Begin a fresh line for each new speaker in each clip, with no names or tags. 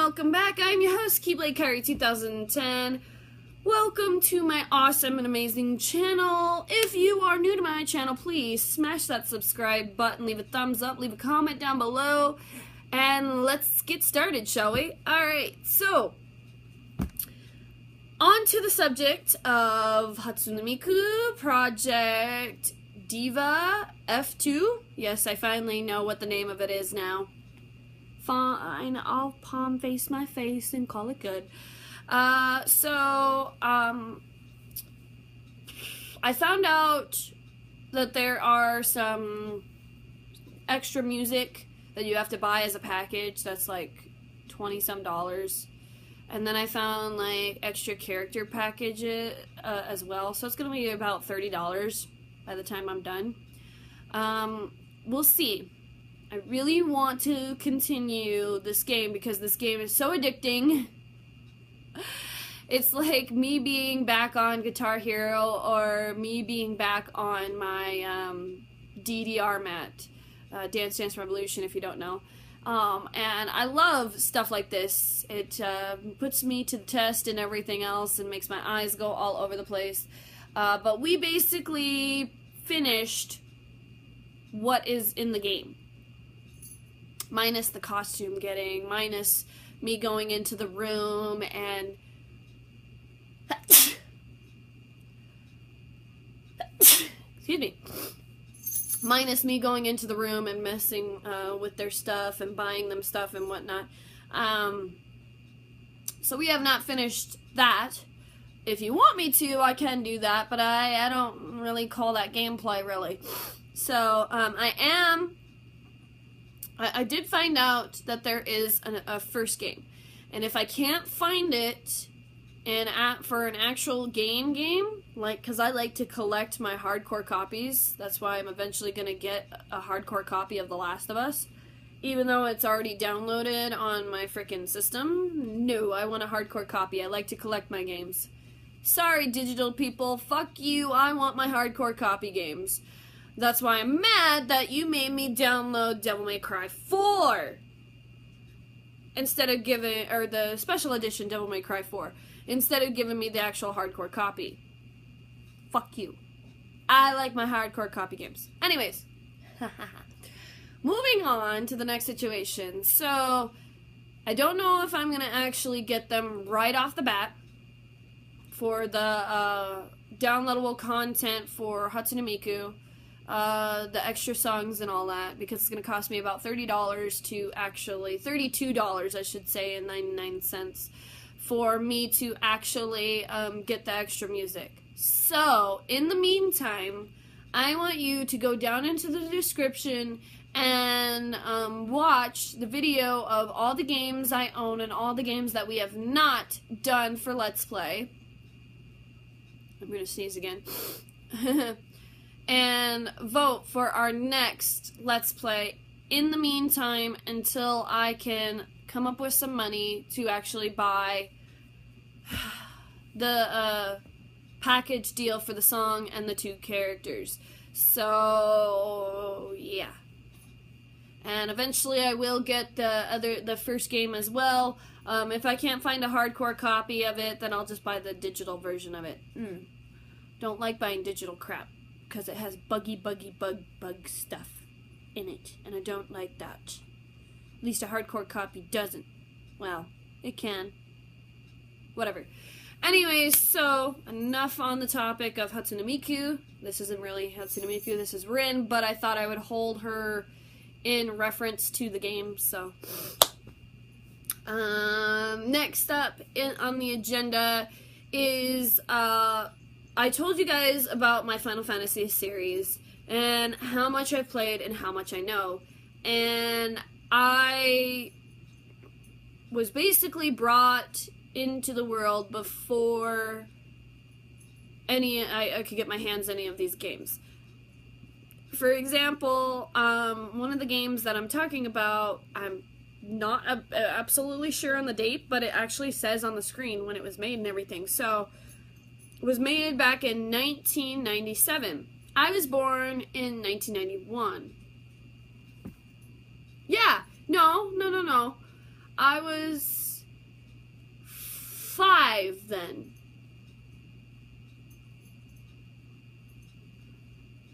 welcome back. I'm your host, Keyblade Kairi 2010. Welcome to my awesome and amazing channel. If you are new to my channel, please smash that subscribe button, leave a thumbs up, leave a comment down below, and let's get started, shall we? Alright, so, on to the subject of Hatsune Miku Project Diva F2. Yes, I finally know what the name of it is now. Fine, I'll palm face my face and call it good. I found out that there are some extra music that you have to buy as a package that's like $20-some. And then I found like extra character packages as well. So it's going to be about $30 by the time I'm done. We'll see. I really want to continue this game because this game is so addicting. It's like me being back on Guitar Hero or me being back on my DDR mat, Dance Dance Revolution, if you don't know. And I love stuff like this. It puts me to the test and everything else and makes my eyes go all over the place. But we basically finished what is in the game. Minus the costume getting, minus me going into the room and excuse me, minus me going into the room and messing with their stuff and buying them stuff and whatnot. So we have not finished that. If you want me to, I can do that, but I don't really call that gameplay, really. So I did find out that there is a first game, and if I can't find it for an actual game, like, because I like to collect my hardcore copies, that's why I'm eventually going to get a hardcore copy of The Last of Us, even though it's already downloaded on my frickin' system. No, I want a hardcore copy. I like to collect my games. Sorry, digital people, fuck you, I want my hardcore copy games. That's why I'm mad that you made me download Devil May Cry 4 instead of giving, or the special edition Devil May Cry 4, instead of giving me the actual hardcore copy. Fuck you. I like my hardcore copy games. Anyways, moving on to the next situation. So, I don't know if I'm going to actually get them right off the bat for the downloadable content for Hatsune Miku. The extra songs and all that, because it's going to cost me about $30 to actually, $32 I should say, and 99 cents for me to actually get the extra music. So, in the meantime, I want you to go down into the description and watch the video of all the games I own and all the games that we have not done for Let's Play. I'm going to sneeze again. And vote for our next Let's Play in the meantime until I can come up with some money to actually buy the package deal for the song and the 2 characters. So, yeah. And eventually I will get the first game as well. If I can't find a hardcore copy of it, then I'll just buy the digital version of it. Don't like buying digital crap, because it has bug stuff in it, and I don't like that. At least a hardcore copy doesn't. Well, it can. Whatever. Anyways, so, enough on the topic of Hatsune Miku. This isn't really Hatsune Miku, this is Rin, but I thought I would hold her in reference to the game, so. Next up on the agenda is, I told you guys about my Final Fantasy series and how much I've played and how much I know. And I was basically brought into the world before I could get my hands on any of these games. For example, one of the games that I'm talking about, I'm not absolutely sure on the date, but it actually says on the screen when it was made and everything. So, it was made back in 1997. I was born in 1991. Yeah, no. I was 5 then.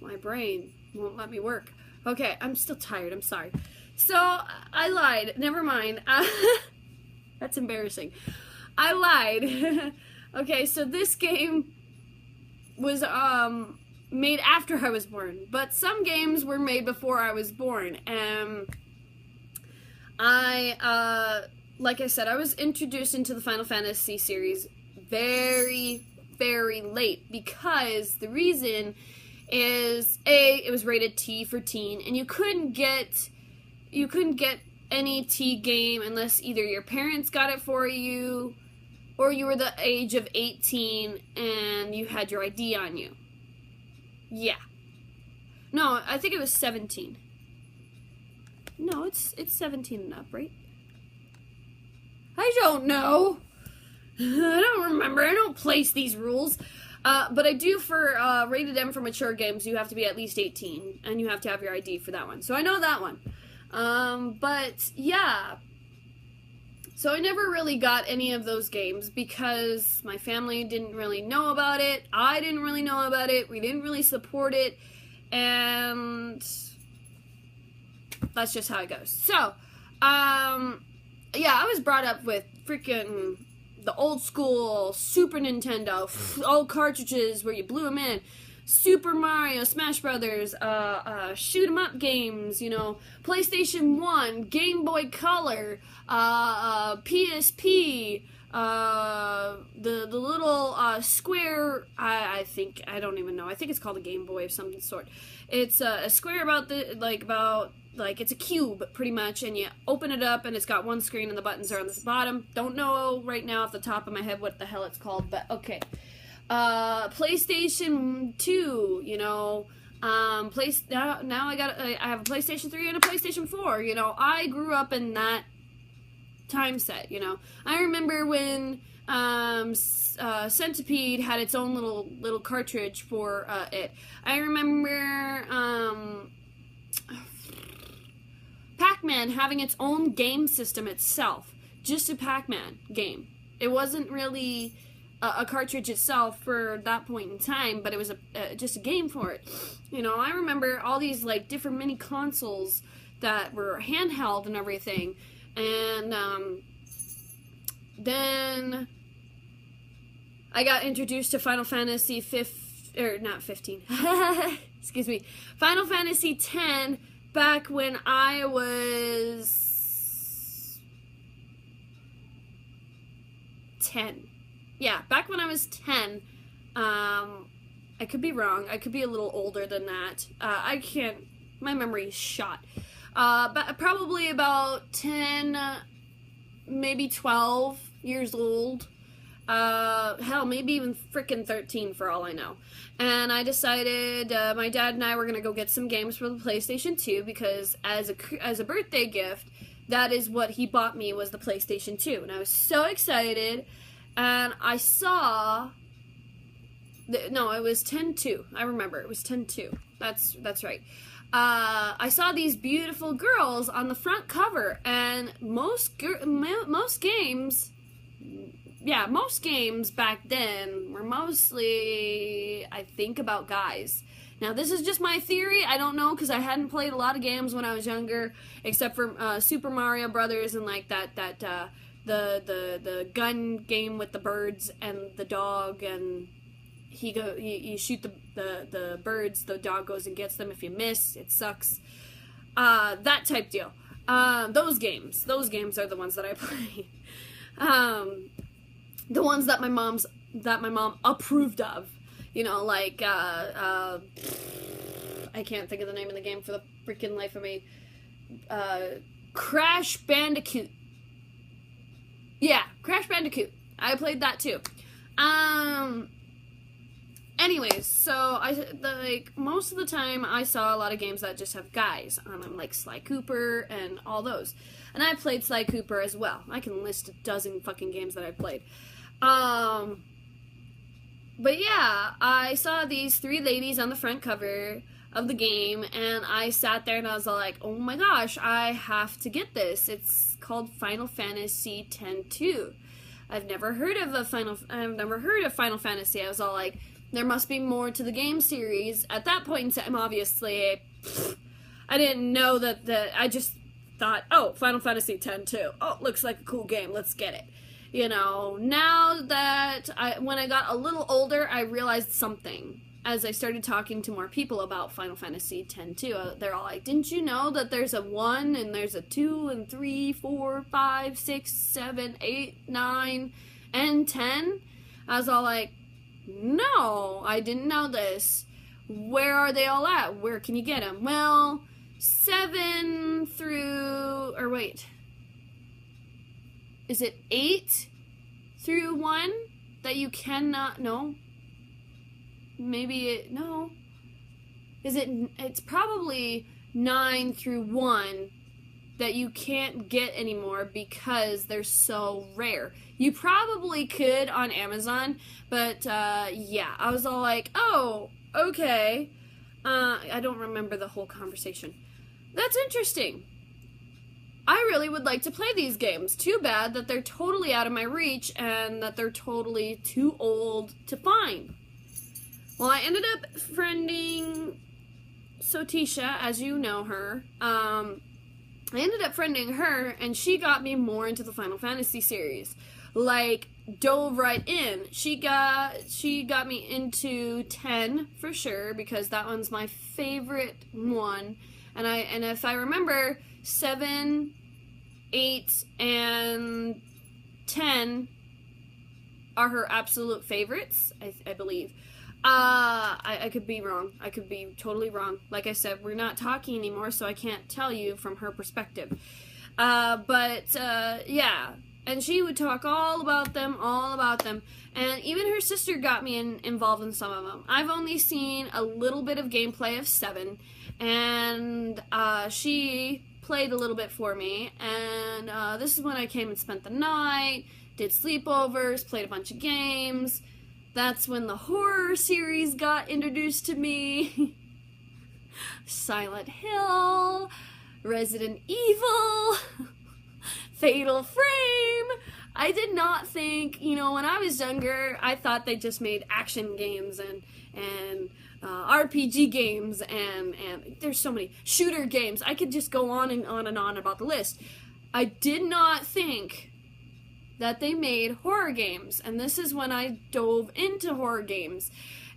My brain won't let me work. Okay, I'm still tired. I'm sorry. So, I lied. Never mind. That's embarrassing. I lied. Okay, so this game was made after I was born, but some games were made before I was born. Like I said, I was introduced into the Final Fantasy series very, very late, because the reason is it was rated T for teen, and you couldn't get any T game unless either your parents got it for you or you were the age of 18 and you had your ID on you. Yeah. No, I think it was 17. No, it's 17 and up, right? I don't know. I don't remember. I don't place these rules. But I do for rated M for mature games, you have to be at least 18, and you have to have your ID for that one. So I know that one. But yeah. So I never really got any of those games because my family didn't really know about it. I didn't really know about it. We didn't really support it. And that's just how it goes. So, yeah, I was brought up with freaking the old school Super Nintendo, old cartridges where you blew them in, Super Mario, Smash Brothers, shoot 'em up games, you know, PlayStation 1, Game Boy Color, PSP, the little square, I think, I don't even know, I think it's called a Game Boy of some sort. It's a square about it's a cube, pretty much, and you open it up, and it's got one screen, and the buttons are on the bottom. Don't know right now off the top of my head what the hell it's called, but okay. PlayStation 2, you know, now I have a PlayStation 3 and a PlayStation 4, you know. I grew up in that time set, you know. I remember when Centipede had its own little cartridge for it. I remember Pac-Man having its own game system itself, just a Pac-Man game. It wasn't really a cartridge itself for that point in time, but it was just a game for it. You know, I remember all these like different mini consoles that were handheld and everything, and then I got introduced to Final Fantasy excuse me, Final Fantasy X back when I was 10. Yeah, back when I was 10. I could be wrong. I could be a little older than that. I can't. My memory is shot. But probably about 10, maybe 12 years old. Hell, maybe even frickin' 13 for all I know. And I decided my dad and I were gonna go get some games for the PlayStation 2 because as a birthday gift, that is what he bought me, was the PlayStation 2. And I was so excited. And I saw... No, it was 10-2. I remember. It was 10-2. That's right. I saw these beautiful girls on the front cover, and most games... Yeah, most games back then were mostly, I think, about guys. Now, this is just my theory. I don't know, because I hadn't played a lot of games when I was younger, except for Super Mario Brothers and like the gun game with the birds and the dog, and you shoot the birds, the dog goes and gets them. If you miss, it sucks. That type deal. Those games are the ones that I play. The ones that my mom approved of, you know, like I can't think of the name of the game for the freaking life of me. Crash Bandicoot. Yeah, Crash Bandicoot. I played that too. Anyways, so most of the time I saw a lot of games that just have guys on them, like Sly Cooper and all those. And I played Sly Cooper as well. I can list a dozen fucking games that I played. But yeah, I saw these 3 ladies on the front cover of the game, and I sat there and I was like, oh my gosh, I have to get this. It's called Final Fantasy X-2. I've never heard of Final Fantasy. I was all like, there must be more to the game series. At that point in time, obviously, I didn't know that I just thought, oh, Final Fantasy X too. Oh, looks like a cool game. Let's get it. You know, now that when I got a little older, I realized something. As I started talking to more people about Final Fantasy X too, they're all like, didn't you know that there's a 1 and there's a 2 and 3, 4, 5, 6, 7, 8, 9, and 10? I was all like, no, I didn't know this. Where are they all at? Where can you get them? Well, 7 through, or wait, is it 8 through 1 that you cannot, no? Maybe no. It's probably 9 through 1 that you can't get anymore because they're so rare. You probably could on Amazon, but yeah, I was all like, oh, okay. I don't remember the whole conversation. That's interesting. I really would like to play these games. Too bad that they're totally out of my reach and that they're totally too old to find. Well, I ended up friending Sotisha, as you know her. I ended up friending her, and she got me more into the Final Fantasy series. Like, dove right in. She got me into 10 for sure, because that one's my favorite one. And if I remember, 7, 8, and 10 are her absolute favorites, I believe. I could be wrong. I could be totally wrong. Like I said, we're not talking anymore, so I can't tell you from her perspective. Yeah. And she would talk all about them. And even her sister got me involved in some of them. I've only seen a little bit of gameplay of 7, and she played a little bit for me. And this is when I came and spent the night, did sleepovers, played a bunch of games. That's when the horror series got introduced to me. Silent Hill, Resident Evil, Fatal Frame. I did not think, when I was younger, I thought they just made action games and RPG games and there's so many shooter games. I could just go on and on and on about the list. I did not think that they made horror games, and this is when I dove into horror games,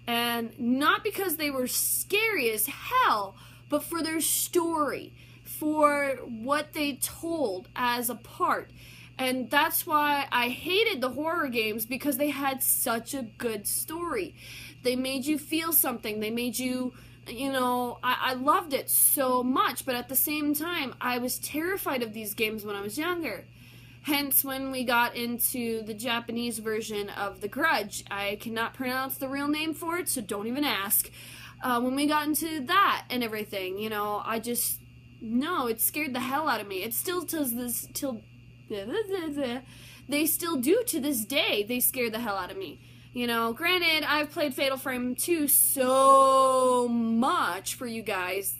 and not because they were scary as hell, but for their story, for what they told as a part. And that's why I hated the horror games, because they had such a good story. They made you feel something. They made you, I loved it so much, but at the same time, I was terrified of these games when I was younger. Hence, when we got into the Japanese version of The Grudge, I cannot pronounce the real name for it, so don't even ask. When we got into that and everything, it scared the hell out of me. It still they still do to this day. They scare the hell out of me. Granted, I've played Fatal Frame 2 so much for you guys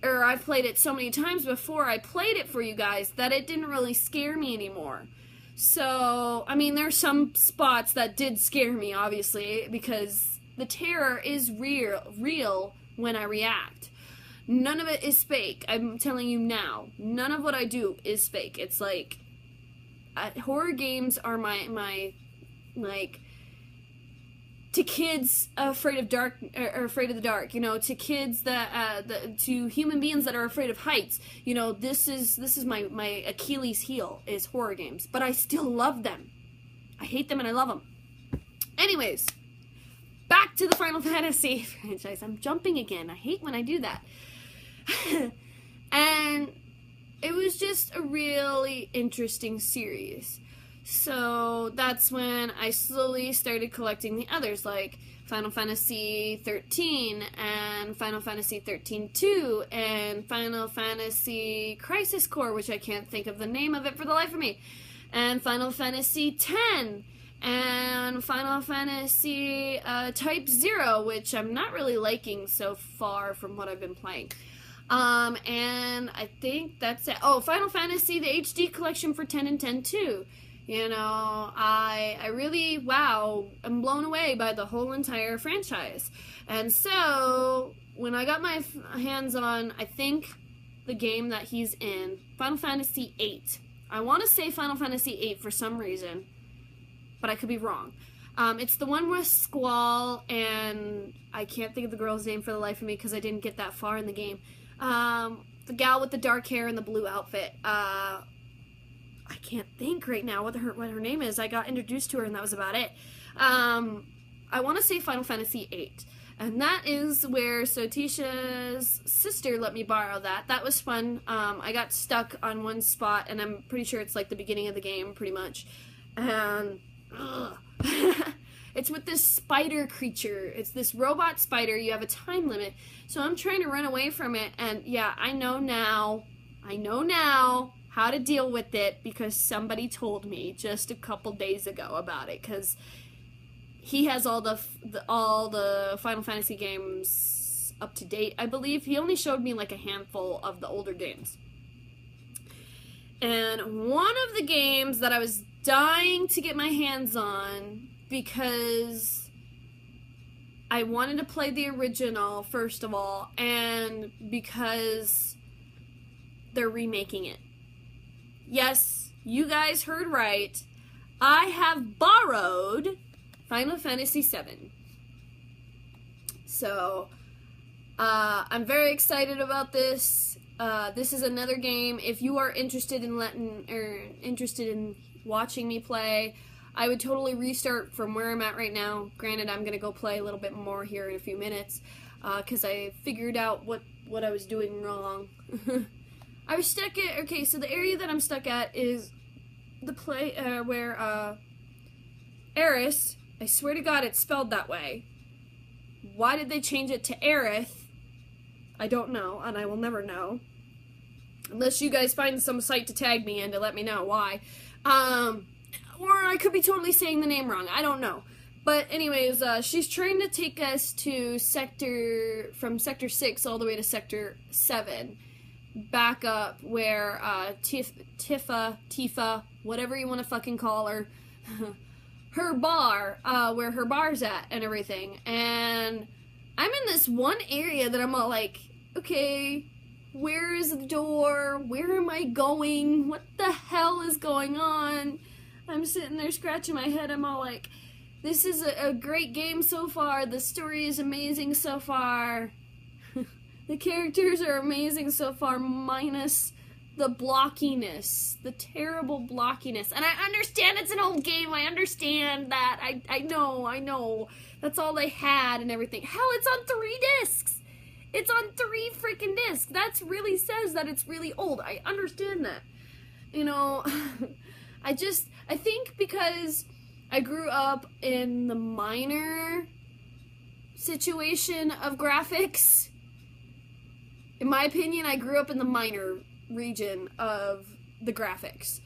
I've played it so many times before I played it for you guys that it didn't really scare me anymore. So, there's some spots that did scare me, obviously, because the terror is real when I react. None of it is fake. I'm telling you now. None of what I do is fake. It's like, horror games are my to kids afraid of afraid of the dark, to kids to human beings that are afraid of heights, this is my Achilles heel is horror games, but I still love them. I hate them and I love them. Anyways, back to the Final Fantasy franchise. I'm jumping again. I hate when I do that. And it was just a really interesting series. So that's when I slowly started collecting the others, like Final Fantasy 13 and Final Fantasy 13-2 and Final Fantasy Crisis Core, which I can't think of the name of it for the life of me, and Final Fantasy 10 and Final Fantasy Type 0, which I'm not really liking so far from what I've been playing. And I think that's it. Oh, Final Fantasy, the HD collection for 10 and 10 too. You know, I really, wow, I'm blown away by the whole entire franchise. And so, when I got my hands on, I think, the game that he's in, Final Fantasy VIII. I want to say Final Fantasy VIII for some reason, but I could be wrong. It's the one with Squall, and I can't think of the girl's name for the life of me because I didn't get that far in the game. The gal with the dark hair and the blue outfit. I can't think right now what her name is. I got introduced to her and that was about it. I want to say Final Fantasy VIII. And that is where Sotisha's sister let me borrow that. That was fun. I got stuck on one spot, and I'm pretty sure it's like the beginning of the game, pretty much. And it's with this spider creature. It's this robot spider. You have a time limit. So I'm trying to run away from it, and yeah, I know now how to deal with it because somebody told me just a couple days ago about it, because he has all the Final Fantasy games up to date, I believe. He only showed me like a handful of the older games. And one of the games that I was dying to get my hands on because I wanted to play the original, first of all, and because they're remaking it. Yes, you guys heard right. I have borrowed Final Fantasy VII. So, I'm very excited about this. This is another game. If you are interested in watching me play, I would totally restart from where I'm at right now. Granted, I'm gonna go play a little bit more here in a few minutes, because I figured out what I was doing wrong. I was stuck at, okay, so the area that I'm stuck at is the where, Aerith, I swear to God it's spelled that way. Why did they change it to Aerith? I don't know, and I will never know. Unless you guys find some site to tag me in to let me know why. Or I could be totally saying the name wrong, I don't know. But anyways, she's trying to take us to from Sector 6 all the way to Sector 7. Back up where Tifa, whatever you want to fucking call her, her bar, where her bar's at and everything. And I'm in this one area that I'm all like, okay, where is the door? Where am I going? What the hell is going on? I'm sitting there scratching my head. I'm all like, this is a great game so far. The story is amazing so far. The characters are amazing so far, minus the blockiness, the terrible blockiness. And I understand it's an old game, I understand that, I know, that's all they had and everything. Hell, it's on 3 discs! It's on 3 freaking discs! That really says that it's really old, I understand that. You know, I think because I grew up in the minor situation of graphics. In my opinion, I grew up in the minor region of the graphics.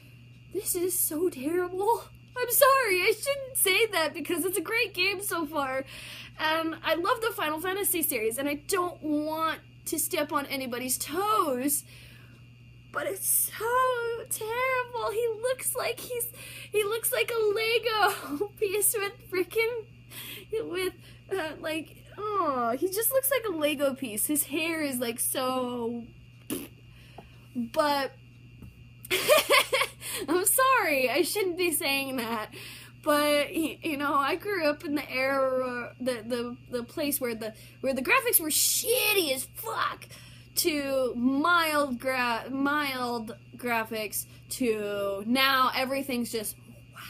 This is so terrible. I'm sorry, I shouldn't say that because it's a great game so far. And I love the Final Fantasy series, and I don't want to step on anybody's toes. But it's so terrible. He looks like a Lego piece with oh, he just looks like a Lego piece. His hair is like so, but I'm sorry, I shouldn't be saying that. But you know, I grew up in the era, the place where the graphics were shitty as fuck, to mild graphics, to now everything's just wow.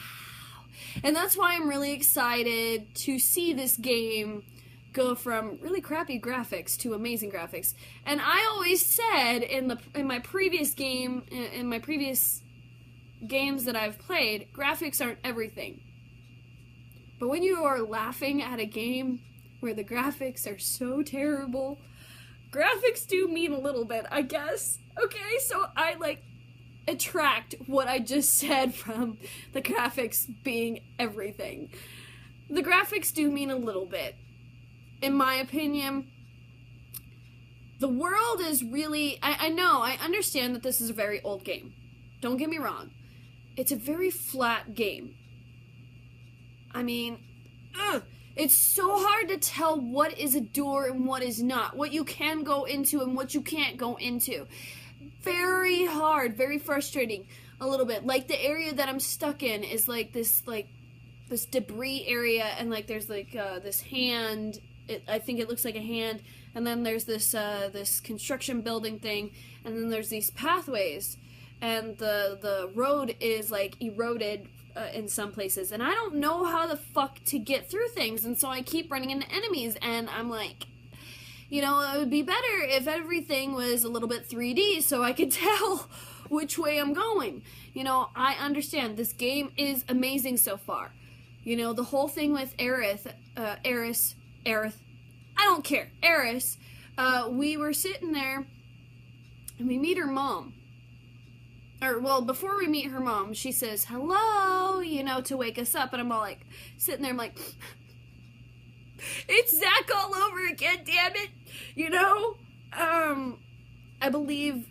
And that's why I'm really excited to see this game go from really crappy graphics to amazing graphics. And I always said in my previous games that I've played, graphics aren't everything. But when you are laughing at a game where the graphics are so terrible, graphics do mean a little bit, I guess. Okay, so I attract what I just said from the graphics being everything. The graphics do mean a little bit. In my opinion, The world is really, I know, I understand that this is a very old game. Don't get me wrong. It's a very flat game. I mean, it's so hard to tell what is a door and what is not. What you can go into and what you can't go into. Very hard, very frustrating a little bit. Like the area that I'm stuck in is like this debris area, and like there's like this hand. I think it looks like a hand, and then there's this construction building thing, and then there's these pathways, and the road is like eroded in some places, and I don't know how the fuck to get through things, and so I keep running into enemies, and I'm like, you know, it would be better if everything was a little bit 3D so I could tell which way I'm going. You know, I understand this game is amazing so far. You know, the whole thing with Aerith, I don't care, Aeris, we were sitting there, and we meet her mom. Or, well, before we meet her mom, she says, hello, you know, to wake us up, and I'm all like, sitting there, I'm like, it's Zack all over again, damn it, you know? I believe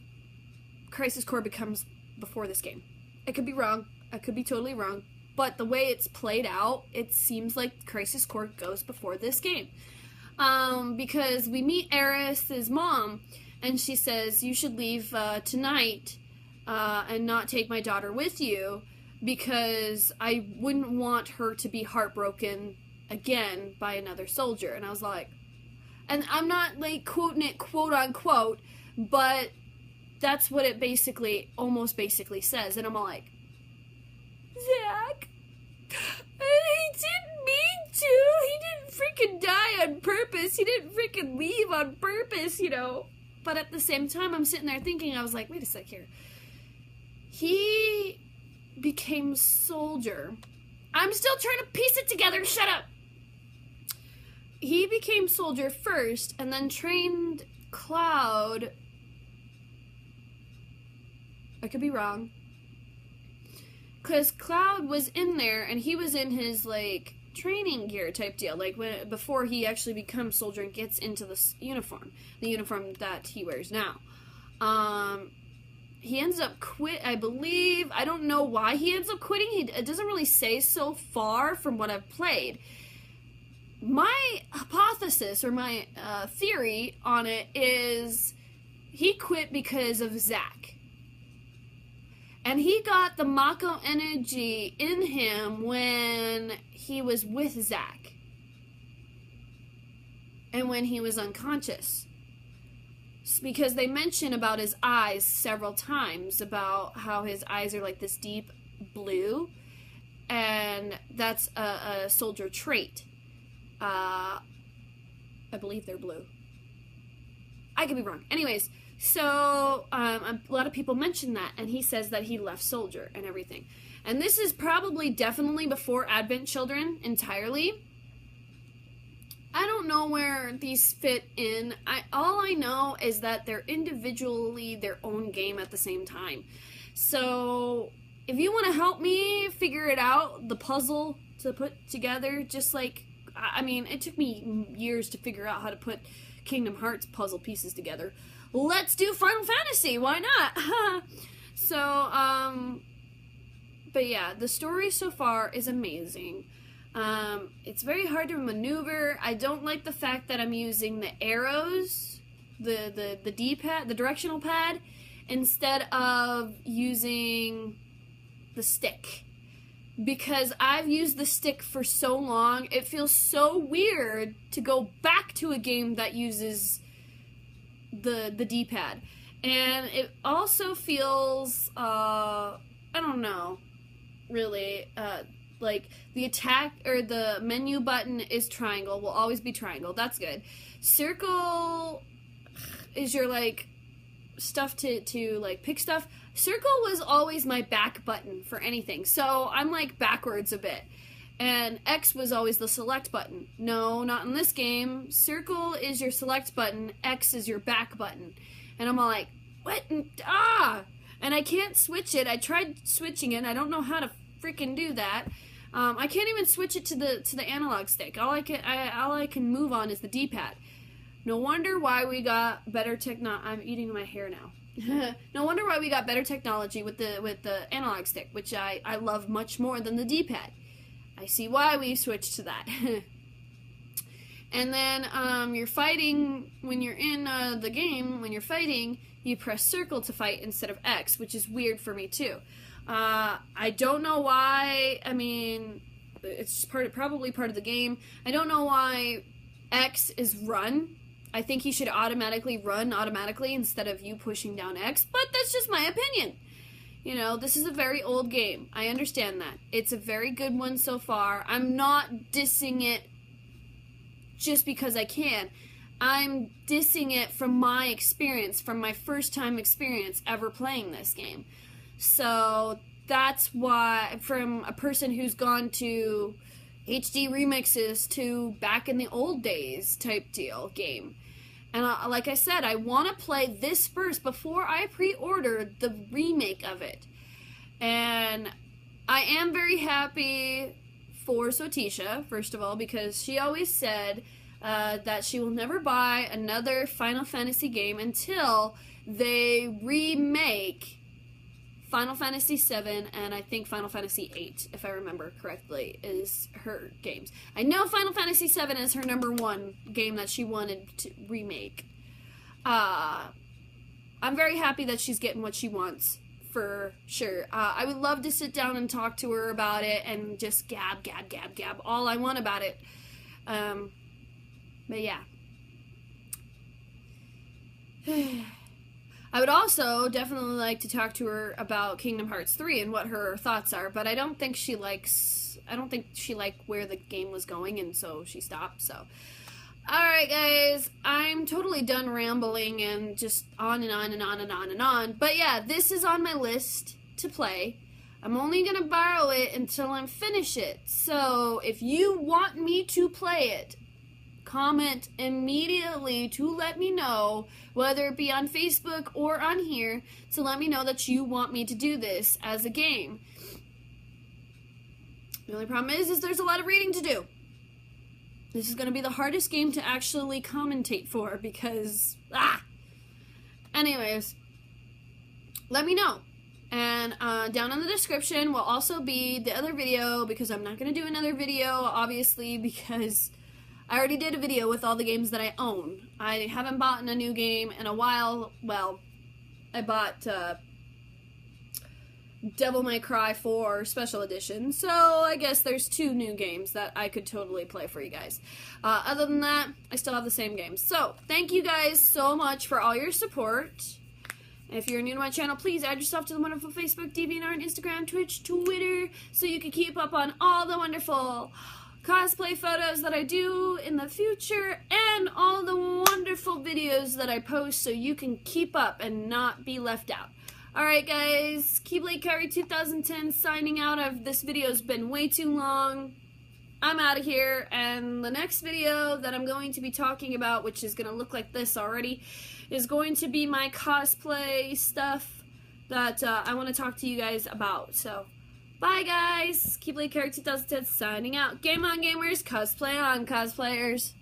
Crisis Core becomes before this game. I could be wrong, I could be totally wrong, but the way it's played out, it seems like Crisis Core goes before this game. Because we meet Aeris' mom, and she says, you should leave tonight and not take my daughter with you, because I wouldn't want her to be heartbroken again by another soldier. And I was like, and I'm not like quoting it quote unquote, but that's what it almost basically says. And I'm all like, Zack, he didn't mean to. He didn't freaking die on purpose. He didn't freaking leave on purpose, you know. But at the same time, I'm sitting there thinking, I was like, wait a sec here. He became soldier. I'm still trying to piece it together. Shut up. He became soldier first and then trained Cloud. I could be wrong. Because Cloud was in there, and he was in his, like, training gear type deal, like, before he actually becomes soldier and gets into the uniform that he wears now. He ends up I believe, I don't know why he ends up quitting, it doesn't really say so far from what I've played. My hypothesis, or my theory on it is, he quit because of Zack. And he got the Mako energy in him when he was with Zack. And when he was unconscious. Because they mention about his eyes several times, about how his eyes are like this deep blue. And that's a soldier trait. I believe they're blue. I could be wrong. Anyways. So, a lot of people mention that, and he says that he left Soldier and everything. And this is probably definitely before Advent Children entirely. I don't know where these fit in. All I know is that they're individually their own game at the same time. So, if you want to help me figure it out, the puzzle to put together, just like, I mean, it took me years to figure out how to put Kingdom Hearts puzzle pieces together. Let's do Final Fantasy, why not? So, but yeah, the story so far is amazing. It's very hard to maneuver. I don't like the fact that I'm using the arrows, the D-pad, the directional pad, instead of using the stick. Because I've used the stick for so long, it feels so weird to go back to a game that uses the D-pad. And it also feels, I don't know, really, like the attack or the menu button is triangle, will always be triangle. That's good. Circle is your like stuff to like pick stuff. Circle was always my back button for anything. So I'm like backwards a bit. And X was always the select button. No, not in this game. Circle is your select button. X is your back button. And I'm all like, what? And I can't switch it. I tried switching it. I don't know how to freaking do that. I can't even switch it to the analog stick. All I can move on is the D-pad. No wonder why we got better I'm eating my hair now. No wonder why we got better technology with the analog stick, which I love much more than the D-pad. I see why we switched to that. And then you're fighting, when you're in the game, when you're fighting, you press circle to fight instead of X, which is weird for me too. I don't know why. I mean, it's probably part of the game. I don't know why X is run. I think he should automatically run automatically instead of you pushing down X, but that's just my opinion. You know, this is a very old game. I understand that. It's a very good one so far. I'm not dissing it just because I can. I'm dissing it from my experience, from my first time experience ever playing this game. So that's why, from a person who's gone to HD remixes to back in the old days type deal game. And like I said, I want to play this first before I pre-order the remake of it. And I am very happy for Sotisha, first of all, because she always said that she will never buy another Final Fantasy game until they remake Final Fantasy VII and I think Final Fantasy VIII, if I remember correctly, is her games. I know Final Fantasy VII is her #1 game that she wanted to remake. I'm very happy that she's getting what she wants, for sure. I would love to sit down and talk to her about it and just gab all I want about it. But yeah. I would also definitely like to talk to her about Kingdom Hearts 3 and what her thoughts are, but I don't think she liked where the game was going, and so she stopped, so. Alright guys, I'm totally done rambling and just on and on and on and on and on, but yeah, this is on my list to play. I'm only gonna borrow it until I finish it, so if you want me to play it, comment immediately to let me know, whether it be on Facebook or on here, to let me know that you want me to do this as a game. The only problem is there's a lot of reading to do. This is going to be the hardest game to actually commentate for because, Anyways, let me know. And down in the description will also be the other video, because I'm not going to do another video, obviously, because I already did a video with all the games that I own. I haven't bought a new game in a while. Well, I bought Devil May Cry 4 Special Edition, so I guess there's 2 new games that I could totally play for you guys. Other than that, I still have the same games. So, thank you guys so much for all your support. If you're new to my channel, please add yourself to the wonderful Facebook, DeviantArt, Instagram, Twitch, Twitter, so you can keep up on all the wonderful cosplay photos that I do in the future, and all the wonderful videos that I post, so you can keep up and not be left out. Alright guys, Keyblade Kyrie 2010 signing out. This video's been way too long. I'm out of here, and the next video that I'm going to be talking about, which is going to look like this already, is going to be my cosplay stuff that I want to talk to you guys about. So, bye guys! Keyblade Kyrie 2010 signing out. Game on gamers, cosplay on cosplayers.